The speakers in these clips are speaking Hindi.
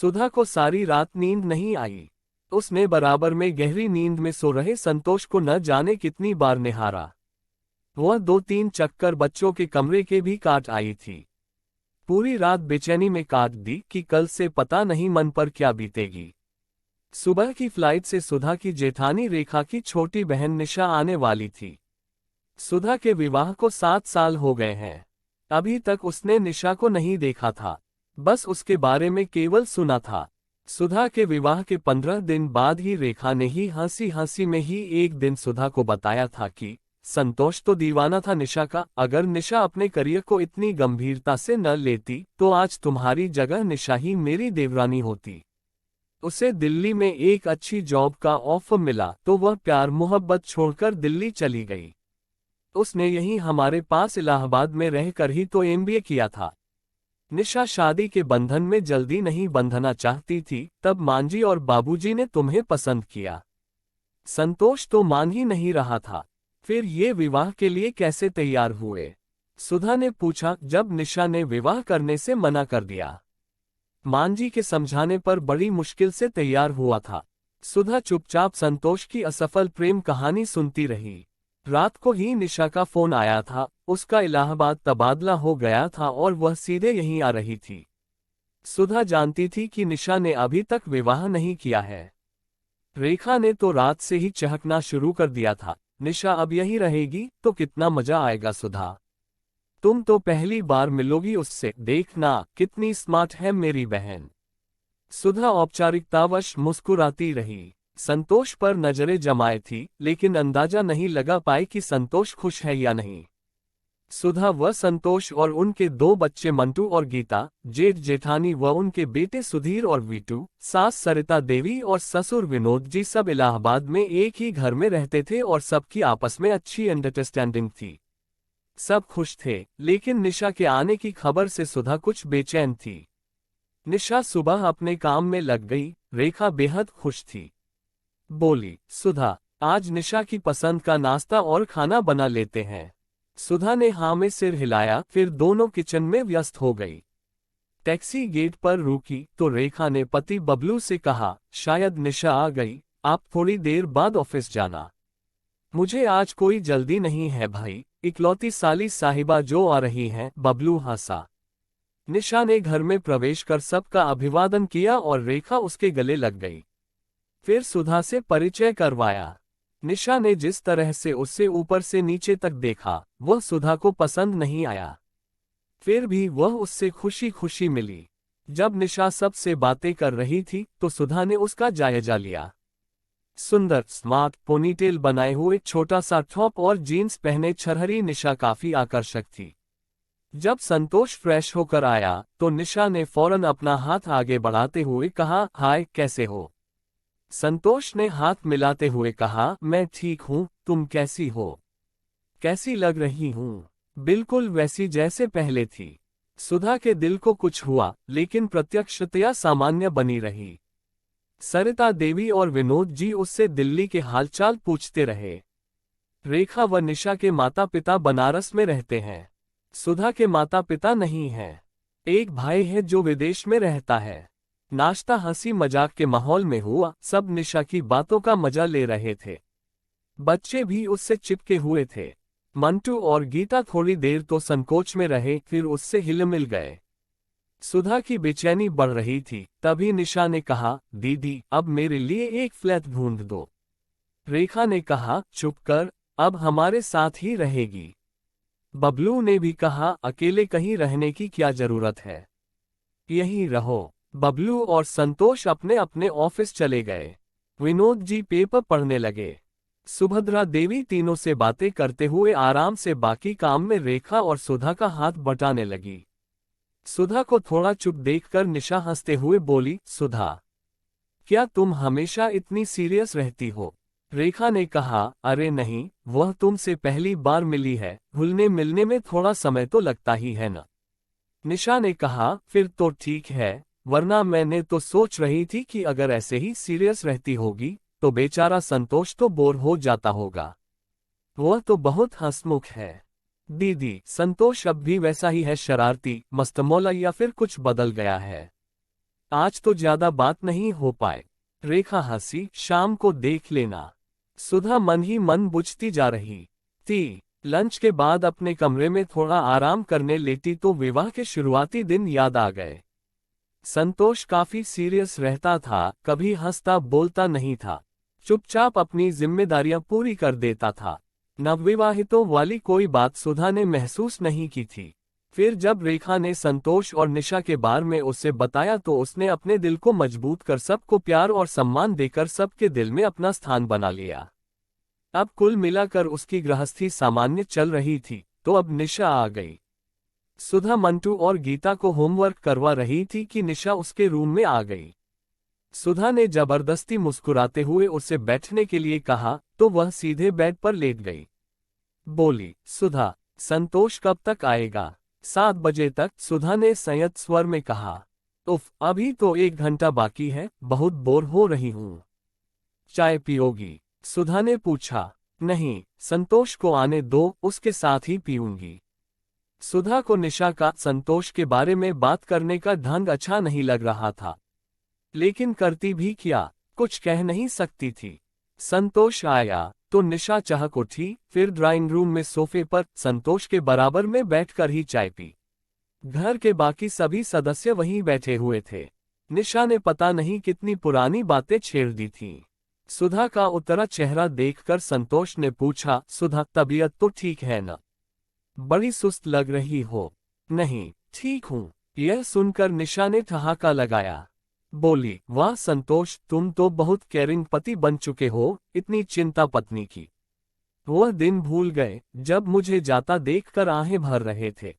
सुधा को सारी रात नींद नहीं आई। उसने बराबर में गहरी नींद में सो रहे संतोष को न जाने कितनी बार निहारा। वह 2-3 चक्कर बच्चों के कमरे के भी काट आई थी। पूरी रात बेचैनी में काट दी कि कल से पता नहीं मन पर क्या बीतेगी। सुबह की फ्लाइट से सुधा की जेठानी रेखा की छोटी बहन निशा आने वाली थी। सुधा के विवाह को 7 साल हो गए हैं। अभी तक उसने निशा को नहीं देखा था, बस उसके बारे में केवल सुना था। सुधा के विवाह के 15 दिन बाद ही रेखा ने ही हंसी हंसी में ही एक दिन सुधा को बताया था कि संतोष तो दीवाना था निशा का। अगर निशा अपने करियर को इतनी गंभीरता से न लेती तो आज तुम्हारी जगह निशा ही मेरी देवरानी होती। उसे दिल्ली में एक अच्छी जॉब का ऑफर मिला तो वह प्यार मोहब्बत छोड़कर दिल्ली चली गई। उसने यहीं हमारे पास इलाहाबाद में रहकर ही तो एमबीए किया था। निशा शादी के बंधन में जल्दी नहीं बंधना चाहती थी, तब मांझी और बाबूजी ने तुम्हें पसंद किया। संतोष तो मान ही नहीं रहा था। फिर ये विवाह के लिए कैसे तैयार हुए? सुधा ने पूछा जब निशा ने विवाह करने से मना कर दिया। मांझी के समझाने पर बड़ी मुश्किल से तैयार हुआ था। सुधा चुपचाप संतोष की असफल प्रेम कहानी सुनती रही। रात को ही निशा का फोन आया था। उसका इलाहाबाद तबादला हो गया था और वह सीधे यहीं आ रही थी। सुधा जानती थी कि निशा ने अभी तक विवाह नहीं किया है। रेखा ने तो रात से ही चहकना शुरू कर दिया था, निशा अब यहीं रहेगी तो कितना मजा आएगा सुधा। तुम तो पहली बार मिलोगी उससे, देखना कितनी स्मार्ट है मेरी बहन। सुधा औपचारिकतावश मुस्कुराती रही। संतोष पर नजरें जमाए थी, लेकिन अंदाजा नहीं लगा पाई कि संतोष खुश है या नहीं। सुधा व संतोष और उनके 2 बच्चे मंटू और गीता, जेठ जेठानी व उनके बेटे सुधीर और वीटू, सास सरिता देवी और ससुर विनोद जी सब इलाहाबाद में एक ही घर में रहते थे और सबकी आपस में अच्छी अंडरस्टैंडिंग थी। सब खुश थे, लेकिन निशा के आने की खबर से सुधा कुछ बेचैन थी। निशा सुबह अपने काम में लग गई। रेखा बेहद खुश थी। बोली, सुधा आज निशा की पसंद का नाश्ता और खाना बना लेते हैं। सुधा ने हाँ में सिर हिलाया, फिर दोनों किचन में व्यस्त हो गई। टैक्सी गेट पर रुकी तो रेखा ने पति बबलू से कहा, शायद निशा आ गई, आप थोड़ी देर बाद ऑफिस जाना। मुझे आज कोई जल्दी नहीं है भाई, इकलौती साली साहिबा जो आ रही हैं। बबलू हंसा। निशा ने घर में प्रवेश कर सबका अभिवादन किया और रेखा उसके गले लग गई। फिर सुधा से परिचय करवाया। निशा ने जिस तरह से उससे ऊपर से नीचे तक देखा, वह सुधा को पसंद नहीं आया। फिर भी वह उससे खुशी खुशी मिली। जब निशा सबसे बातें कर रही थी तो सुधा ने उसका जायजा लिया। सुंदर स्मार्ट पोनीटेल बनाए हुए छोटा सा टॉप और जीन्स पहने छरहरी निशा काफी आकर्षक थी। जब संतोष फ्रेश होकर आया तो निशा ने फौरन अपना हाथ आगे बढ़ाते हुए कहा, हाय कैसे हो? संतोष ने हाथ मिलाते हुए कहा, मैं ठीक हूँ, तुम कैसी हो? कैसी लग रही हूँ? बिल्कुल वैसी जैसे पहले थी। सुधा के दिल को कुछ हुआ, लेकिन प्रत्यक्षतया सामान्य बनी रही। सरिता देवी और विनोद जी उससे दिल्ली के हालचाल पूछते रहे। रेखा व निशा के माता पिता बनारस में रहते हैं। सुधा के माता पिता नहीं हैं। एक भाई है जो विदेश में रहता है। नाश्ता हंसी मजाक के माहौल में हुआ, सब निशा की बातों का मजा ले रहे थे। बच्चे भी उससे चिपके हुए थे। मंटू और गीता थोड़ी देर तो संकोच में रहे, फिर उससे हिल मिल गए। सुधा की बेचैनी बढ़ रही थी, तभी निशा ने कहा, दीदी अब मेरे लिए एक फ्लैट ढूंढ दो। रेखा ने कहा, चुप कर, अब हमारे साथ ही रहेगी। बबलू ने भी कहा, अकेले कहीं रहने की क्या जरूरत है, यहीं रहो। बबलू और संतोष अपने अपने ऑफिस चले गए। विनोद जी पेपर पढ़ने लगे। सुभद्रा देवी तीनों से बातें करते हुए आराम से बाकी काम में रेखा और सुधा का हाथ बटाने लगी। सुधा को थोड़ा चुप देखकर निशा हंसते हुए बोली, सुधा क्या तुम हमेशा इतनी सीरियस रहती हो? रेखा ने कहा, अरे नहीं, वह तुमसे पहली बार मिली है, घुलने मिलने में थोड़ा समय तो लगता ही है ना। निशा ने कहा, फिर तो ठीक है, वरना मैंने तो सोच रही थी कि अगर ऐसे ही सीरियस रहती होगी तो बेचारा संतोष तो बोर हो जाता होगा। वह तो बहुत हंसमुख है। दीदी, संतोष अब भी वैसा ही है, शरारती, मस्तमौला, या फिर कुछ बदल गया है? आज तो ज्यादा बात नहीं हो पाए। रेखा हंसी, शाम को देख लेना। सुधा मन ही मन बुझती जा रही थी। लंच के बाद अपने कमरे में थोड़ा आराम करने लेटी तो विवाह के शुरुआती दिन याद आ गए। संतोष काफी सीरियस रहता था, कभी हंसता बोलता नहीं था, चुपचाप अपनी जिम्मेदारियां पूरी कर देता था। नवविवाहितों वाली कोई बात सुधा ने महसूस नहीं की थी। फिर जब रेखा ने संतोष और निशा के बारे में उसे बताया तो उसने अपने दिल को मजबूत कर सबको प्यार और सम्मान देकर सबके दिल में अपना स्थान बना लिया। अब कुल मिलाकर उसकी गृहस्थी सामान्य चल रही थी। तो अब निशा आ गई। सुधा मंटू और गीता को होमवर्क करवा रही थी कि निशा उसके रूम में आ गई। सुधा ने जबरदस्ती मुस्कुराते हुए उसे बैठने के लिए कहा तो वह सीधे बेड पर लेट गई। बोली, सुधा, संतोष कब तक आएगा? 7 बजे तक, सुधा ने संयत स्वर में कहा। उफ, अभी तो 1 घंटा बाकी है, बहुत बोर हो रही हूँ। चाय पियोगी? सुधा ने पूछा। नहीं, संतोष को आने दो, उसके साथ ही पीऊंगी। सुधा को निशा का संतोष के बारे में बात करने का ढंग अच्छा नहीं लग रहा था, लेकिन करती भी क्या, कुछ कह नहीं सकती थी। संतोष आया तो निशा चहक उठी, फिर ड्राइंग रूम में सोफे पर संतोष के बराबर में बैठकर ही चाय पी। घर के बाकी सभी सदस्य वहीं बैठे हुए थे। निशा ने पता नहीं कितनी पुरानी बातें छेड़ दी थीं। सुधा का उतरा चेहरा देखकर संतोष ने पूछा, सुधा, तबीयत तो ठीक है न? बड़ी सुस्त लग रही हो। नहीं, ठीक हूँ। यह सुनकर निशा ने ठहाका लगाया। बोली, वाह संतोष, तुम तो बहुत केयरिंग पति बन चुके हो, इतनी चिंता पत्नी की। वह दिन भूल गए जब मुझे जाता देखकर आहें भर रहे थे।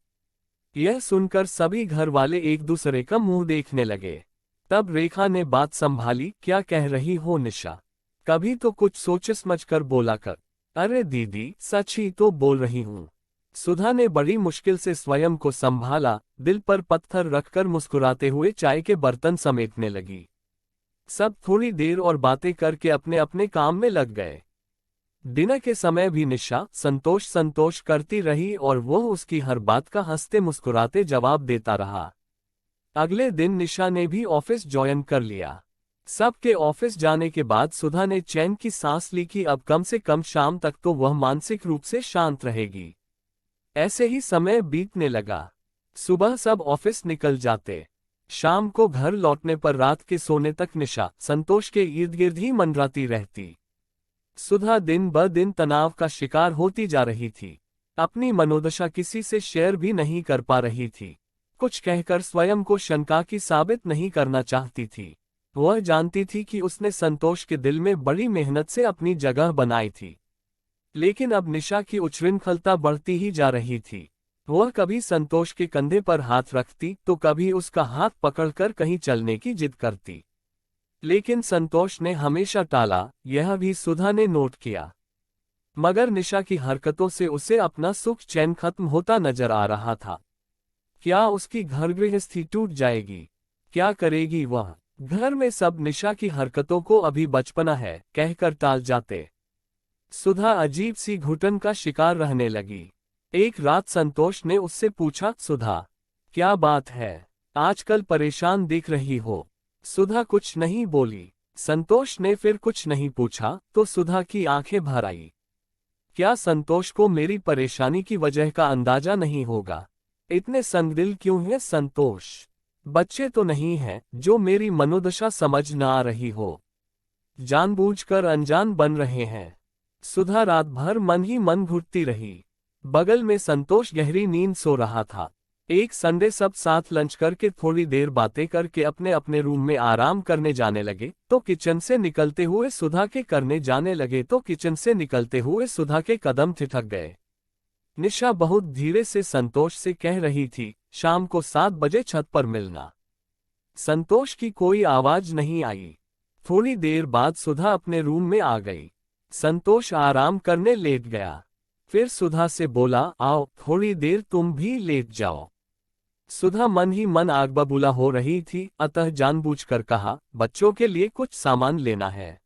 यह सुनकर सभी घर वाले एक दूसरे का मुंह देखने लगे। तब रेखा ने बात संभाली, क्या कह रही हो निशा? कभी तो कुछ सोच समझ कर बोला कर। अरे दीदी, सच ही तो बोल रही हूँ। सुधा ने बड़ी मुश्किल से स्वयं को संभाला, दिल पर पत्थर रखकर मुस्कुराते हुए चाय के बर्तन समेटने लगी। सब थोड़ी देर और बातें करके अपने अपने काम में लग गए। डिनर के समय भी निशा संतोष संतोष करती रही और वह उसकी हर बात का हंसते मुस्कुराते जवाब देता रहा। अगले दिन निशा ने भी ऑफिस ज्वाइन कर लिया। सबके ऑफिस जाने के बाद सुधा ने चैन की सांस ली कि अब कम से कम शाम तक तो वह मानसिक रूप से शांत रहेगी। ऐसे ही समय बीतने लगा। सुबह सब ऑफिस निकल जाते। शाम को घर लौटने पर रात के सोने तक निशा संतोष के इर्द गिर्द ही मंडराती रहती। सुधा दिन ब दिन तनाव का शिकार होती जा रही थी। अपनी मनोदशा किसी से शेयर भी नहीं कर पा रही थी। कुछ कहकर स्वयं को शंका की साबित नहीं करना चाहती थी। वह जानती थी कि उसने संतोष के दिल में बड़ी मेहनत से अपनी जगह बनाई थी, लेकिन अब निशा की उच्छृंखलता बढ़ती ही जा रही थी। वह कभी संतोष के कंधे पर हाथ रखती तो कभी उसका हाथ पकड़कर कहीं चलने की जिद करती, लेकिन संतोष ने हमेशा टाला। यह भी सुधा ने नोट किया। मगर निशा की हरकतों से उसे अपना सुख चैन खत्म होता नजर आ रहा था। क्या उसकी घर गृहस्थी टूट जाएगी? क्या करेगी वह? घर में सब निशा की हरकतों को अभी बचपना है कहकर टाल जाते। सुधा अजीब सी घुटन का शिकार रहने लगी। एक रात संतोष ने उससे पूछा, सुधा, क्या बात है, आजकल परेशान दिख रही हो? सुधा कुछ नहीं बोली। संतोष ने फिर कुछ नहीं पूछा तो सुधा की आंखें भर आई। क्या संतोष को मेरी परेशानी की वजह का अंदाजा नहीं होगा? इतने संगदिल क्यों है संतोष? बच्चे तो नहीं हैं जो मेरी मनोदशा समझ न आ रही हो, जानबूझकर अनजान बन रहे हैं। सुधा रात भर मन ही मन घुटती रही। बगल में संतोष गहरी नींद सो रहा था। एक संडे सब साथ लंच करके थोड़ी देर बातें करके अपने अपने रूम में आराम करने जाने लगे तो किचन से निकलते हुए सुधा के कदम ठिठक गए। निशा बहुत धीरे से संतोष से कह रही थी, शाम को 7 बजे छत पर मिलना। संतोष की कोई आवाज नहीं आई। थोड़ी देर बाद सुधा अपने रूम में आ गई। संतोष आराम करने लेट गया। फिर सुधा से बोला, आओ थोड़ी देर तुम भी लेट जाओ। सुधा मन ही मन आग बबूला हो रही थी, अतः जानबूझकर कहा, बच्चों के लिए कुछ सामान लेना है,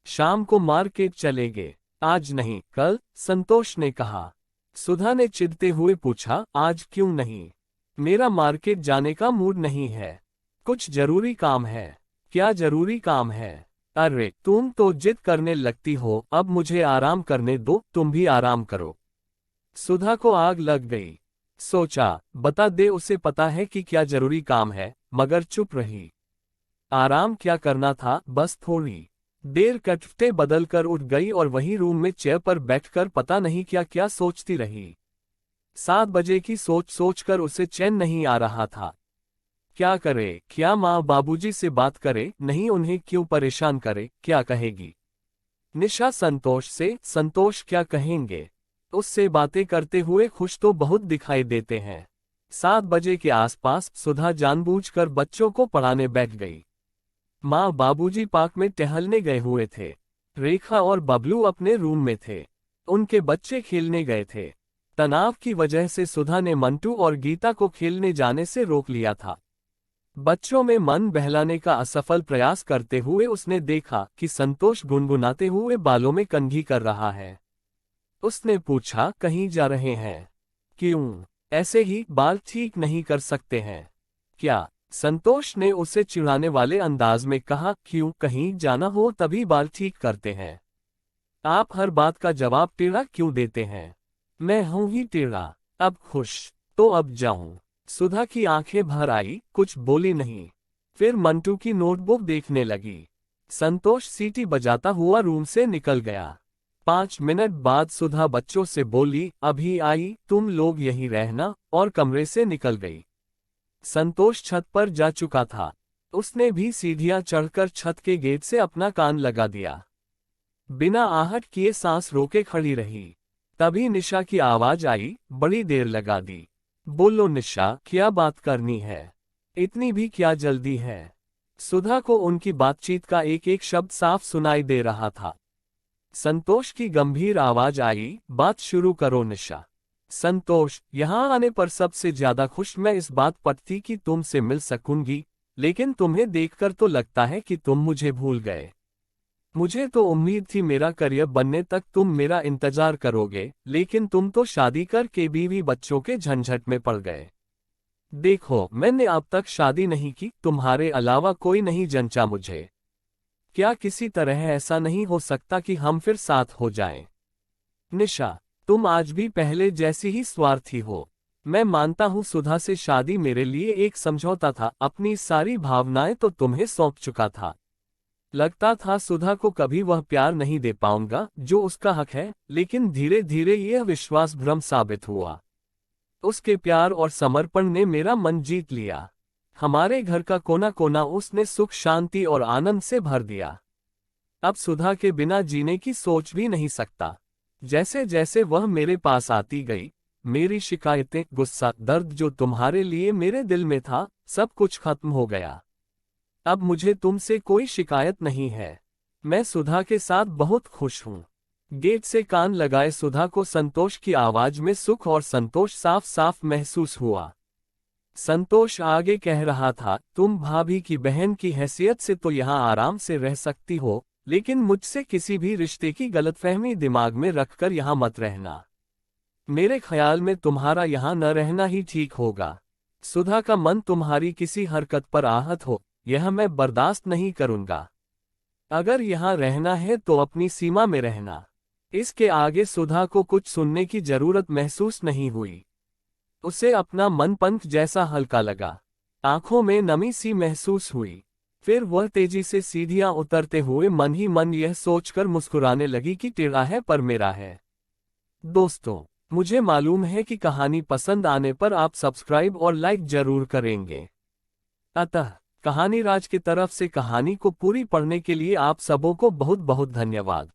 शाम को मार्केट चलेंगे। आज नहीं, कल, संतोष ने कहा। सुधा ने चिढ़ते हुए पूछा, आज क्यों नहीं? मेरा मार्केट जाने का मूड नहीं है। कुछ जरूरी काम है। क्या जरूरी काम है? अरे तुम तो जिद करने लगती हो, अब मुझे आराम करने दो, तुम भी आराम करो। सुधा को आग लग गई। सोचा बता दे, उसे पता है कि क्या जरूरी काम है, मगर चुप रही। आराम क्या करना था, बस थोड़ी देर कटफटे बदलकर उठ गई और वहीं रूम में चेयर पर बैठकर पता नहीं क्या क्या सोचती रही। 7 बजे की सोच सोचकर उसे चैन नहीं आ रहा था। क्या करे, क्या माँ बाबूजी से बात करे, नहीं उन्हें क्यों परेशान करे, क्या कहेगी निशा संतोष से, संतोष क्या कहेंगे, उससे बातें करते हुए खुश तो बहुत दिखाई देते हैं। 7 बजे के आसपास सुधा जानबूझकर बच्चों को पढ़ाने बैठ गई। माँ बाबूजी पार्क में टहलने गए हुए थे। रेखा और बबलू अपने रूम में थे। उनके बच्चे खेलने गए थे। तनाव की वजह से सुधा ने मंटू और गीता को खेलने जाने से रोक लिया था। बच्चों में मन बहलाने का असफल प्रयास करते हुए उसने देखा कि संतोष गुनगुनाते हुए बालों में कंघी कर रहा है। उसने पूछा, कहीं जा रहे हैं? क्यों? ऐसे ही बाल ठीक नहीं कर सकते हैं क्या? संतोष ने उसे चिढ़ाने वाले अंदाज में कहा, क्यों, कहीं जाना हो तभी बाल ठीक करते हैं? आप हर बात का जवाब टेढ़ा क्यों देते हैं? मैं हूं ही टेढ़ा। अब खुश? तो अब जाऊं। सुधा की आंखें भर आई, कुछ बोली नहीं। फिर मंटू की नोटबुक देखने लगी। संतोष सीटी बजाता हुआ रूम से निकल गया। 5 मिनट बाद सुधा बच्चों से बोली, अभी आई, तुम लोग यहीं रहना, और कमरे से निकल गई। संतोष छत पर जा चुका था। उसने भी सीढ़ियां चढ़कर छत के गेट से अपना कान लगा दिया। बिना आहट किए सांस रोके खड़ी रही। तभी निशा की आवाज आई, बड़ी देर लगा दी। बोलो निशा, क्या बात करनी है? इतनी भी क्या जल्दी है? सुधा को उनकी बातचीत का एक एक शब्द साफ सुनाई दे रहा था। संतोष की गंभीर आवाज आई, बात शुरू करो निशा। संतोष, यहाँ आने पर सबसे ज्यादा खुश मैं इस बात पर थी कि तुमसे मिल सकूंगी, लेकिन तुम्हें देखकर तो लगता है कि तुम मुझे भूल गए। मुझे तो उम्मीद थी मेरा करियर बनने तक तुम मेरा इंतजार करोगे, लेकिन तुम तो शादी करके बीवी बच्चों के झंझट में पड़ गए। देखो, मैंने अब तक शादी नहीं की, तुम्हारे अलावा कोई नहीं जंचा मुझे। क्या किसी तरह ऐसा नहीं हो सकता कि हम फिर साथ हो जाएं? निशा, तुम आज भी पहले जैसी ही स्वार्थी हो। मैं मानता हूँ सुधा से शादी मेरे लिए एक समझौता था, अपनी सारी भावनाएं तो तुम्हें सौंप चुका था। लगता था सुधा को कभी वह प्यार नहीं दे पाऊंगा जो उसका हक है, लेकिन धीरे धीरे यह विश्वास भ्रम साबित हुआ। उसके प्यार और समर्पण ने मेरा मन जीत लिया। हमारे घर का कोना कोना उसने सुख शांति और आनंद से भर दिया। अब सुधा के बिना जीने की सोच भी नहीं सकता। जैसे जैसे वह मेरे पास आती गई, मेरी शिकायतें, गुस्सा, दर्द जो तुम्हारे लिए मेरे दिल में था, सब कुछ खत्म हो गया। अब मुझे तुमसे कोई शिकायत नहीं है। मैं सुधा के साथ बहुत खुश हूँ। गेट से कान लगाए सुधा को संतोष की आवाज में सुख और संतोष साफ साफ महसूस हुआ। संतोष आगे कह रहा था, तुम भाभी की बहन की हैसियत से तो यहाँ आराम से रह सकती हो, लेकिन मुझसे किसी भी रिश्ते की गलतफहमी दिमाग में रखकर यहाँ मत रहना। मेरे ख्याल में तुम्हारा यहाँ न रहना ही ठीक होगा। सुधा का मन तुम्हारी किसी हरकत पर आहत हो, यह मैं बर्दाश्त नहीं करूँगा। अगर यहाँ रहना है तो अपनी सीमा में रहना। इसके आगे सुधा को कुछ सुनने की जरूरत महसूस नहीं हुई। उसे अपना मन पंख जैसा हल्का लगा। आंखों में नमी सी महसूस हुई। फिर वह तेजी से सीढ़ियां उतरते हुए मन ही मन यह सोचकर मुस्कुराने लगी कि टेढ़ा है पर मेरा है। दोस्तों, मुझे मालूम है कि कहानी पसंद आने पर आप सब्सक्राइब और लाइक जरूर करेंगे। अतः कहानी राज की तरफ से कहानी को पूरी पढ़ने के लिए आप सबों को बहुत बहुत धन्यवाद।